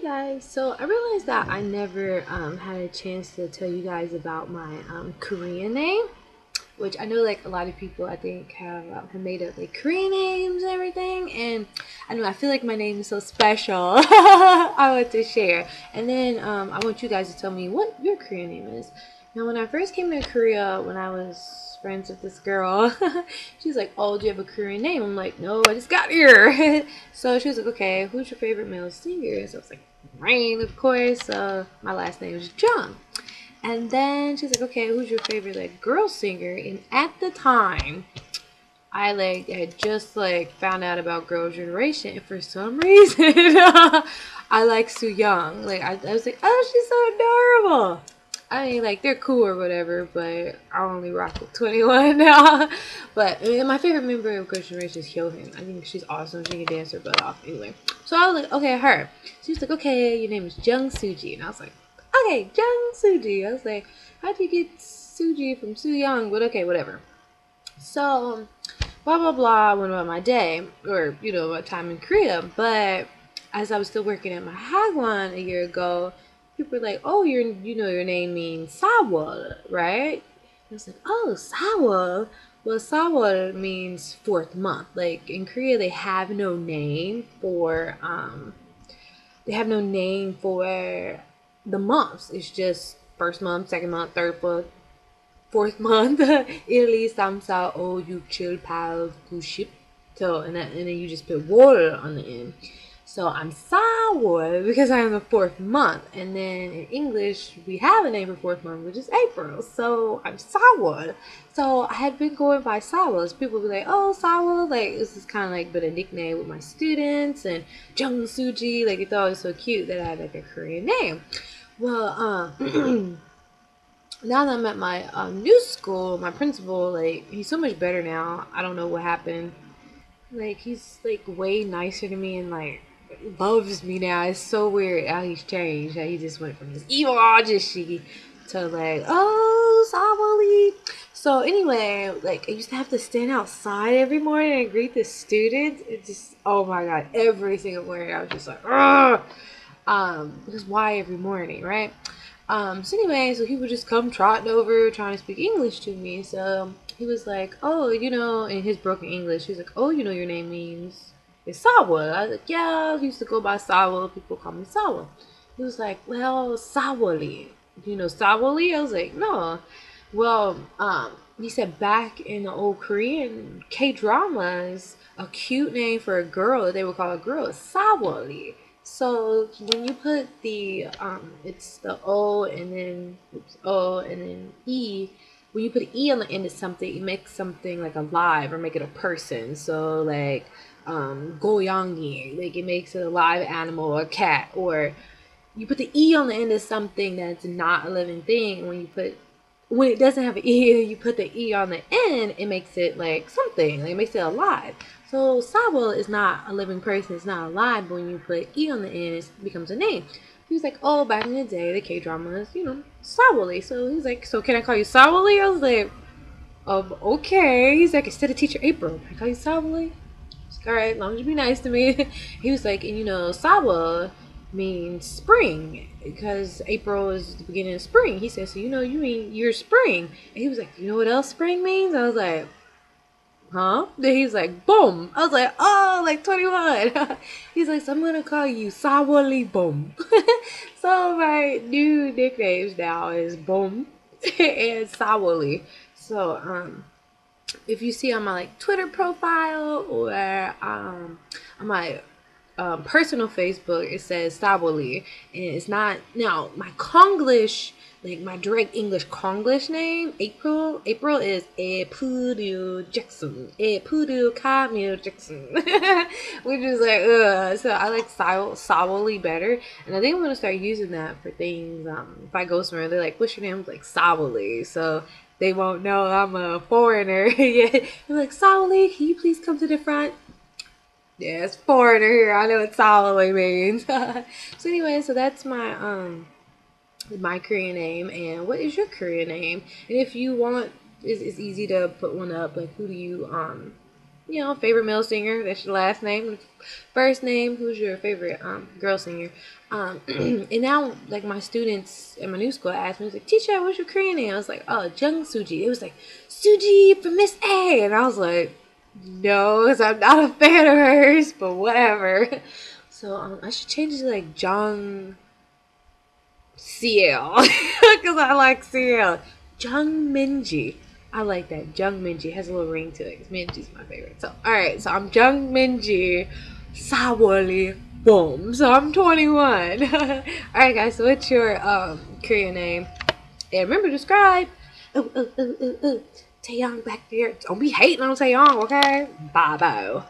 Guys, so I realized that I never had a chance to tell you guys about my Korean name, which I know like a lot of people I think have made up like Korean names and everything, and I know I feel like my name is so special. I want to share, and then I want you guys to tell me what your Korean name is. Now, when I first came to Korea, when I was friends with this girl, she's like, "Oh, do you have a Korean name?" I'm like, "No, I just got here." So she was like, "Okay, who's your favorite male singer?" So I was like, "Rain, of course." My last name is Jung. And then she's like, "Okay, who's your favorite like girl singer?" And at the time, I like had just like found out about Girl Generation, and for some reason, I like Soo Young. Like I was like, "Oh, she's so adorable." I mean, like they're cool or whatever, but I only rock with 21 now. But I mean, my favorite member of Girl Generation is Hyohin. I think she's awesome. She can dance her butt off. Anyway, so I was like, "Okay, her." She was like, "Okay, your name is Jung Suji," and I was like, "Okay, Jung Suji." I was like, "How do you get Suji from Soo Young?" But okay, whatever. So blah blah blah, went about my day, or my time in Korea. But as I was still working at my Hagwon a year ago, people were like, "Oh, your name means Sawol, right?" I was like, "Oh, Sawol." Well, Sawol means fourth month. Like in Korea, they have no name for the months. It's just first month, second month, third month, fourth month. 1, 2, 3, 4, 5, 6, 7, 8, 9, 10. So and then you just put water on the end. So I'm Sawol because I'm the fourth month. And then in English we have a name for fourth month, which is April. So I'm Sawol. So I had been going by Sawol. People would be like, "Oh, Sawol," like this is kind of like been a nickname with my students, and Jung Suji. Like they thought it was so cute that I had like a Korean name. Well, now that I'm at my new school, my principal, like, he's so much better now. I don't know what happened. Like, he's, like, way nicer to me and, like, loves me now. It's so weird how he's changed. How he just went from this evil Ajishi to, like, "Oh, Sabali." So, anyway, like, I used to have to stand outside every morning and greet the students. It just, oh my god, every single morning I was just like, ugh. Because why every morning, right? So anyway, so he would just come trotting over trying to speak English to me. So he was like, "Oh, in his broken English, he's like, "Oh, your name means it's Sawa." I was like, "Yeah, I used to go by Sawa. People call me Sawa." He was like, "Well, Sawali. Do you know Sawali?" I was like, "No." Well, he said back in the old Korean K dramas, a cute name for a girl that they would call a girl is Sawali. So when you put it's the O and then O and then E. When you put E on the end of something, it makes something like alive or make it a person. So like goyangi, like it makes it a live animal or a cat. Or you put the E on the end of something that's not a living thing. When it doesn't have an E, you put the E on the end, it makes it like something. Like it makes it alive. So Sabo is not a living person, it's not alive, but when you put E on the end, it becomes a name. He was like, "Oh, back in the day, the K dramas, Sawali." So he's like, "So can I call you Sawali?" I was like, okay. He's like, "Instead of teacher April, can I call you Sawali?" All right, as long as you be nice to me. He was like, and Sawa means spring because April is the beginning of spring. He said, "So you mean you're spring?" And he was like, "You know what else spring means?" I was like, "Huh?" Then he's like, "Boom." I was like, "Oh, like 21." He's like, "So I'm gonna call you Sawali Boom." So my new nicknames now is Boom and Sawali. So if you see on my like Twitter profile or on my personal Facebook, it says Sawali, and it's not now my Konglish, like my direct English Konglish name. April is Epudu Jackson, Epudu Camille Jackson, which is like So I like Sawali better, and I think I'm gonna start using that for things. If I go somewhere, they're like, "What's your name?" I'm like, "Sawali," so they won't know I'm a foreigner yet. They're like, "Sawali, can you please come to the front?" Yeah, it's foreigner here. I know what solidly means. So anyway, so that's my Korean name. And what is your Korean name? And if you want, it's easy to put one up. Like, who do you you know, favorite male singer. That's your last name. First name. Who's your favorite girl singer? And now like my students in my new school asked me, like, teacher, what's your Korean name? I was like, oh, Jung Suji. It was like Suji from Miss A, and I was like, no, because I'm not a fan of hers, but whatever. So I should change it to like Jung CL because I like CL. Jung Minji. I like that. Jung Minji has a little ring to it. Minji's my favorite. So, alright. So, I'm Jung Minji. Sawoli. Boom. So, I'm 21. Alright, guys. So, what's your Korean name? And remember to subscribe. Taeyong back there. Don't be hating on Taeyong, okay? Bye-bye.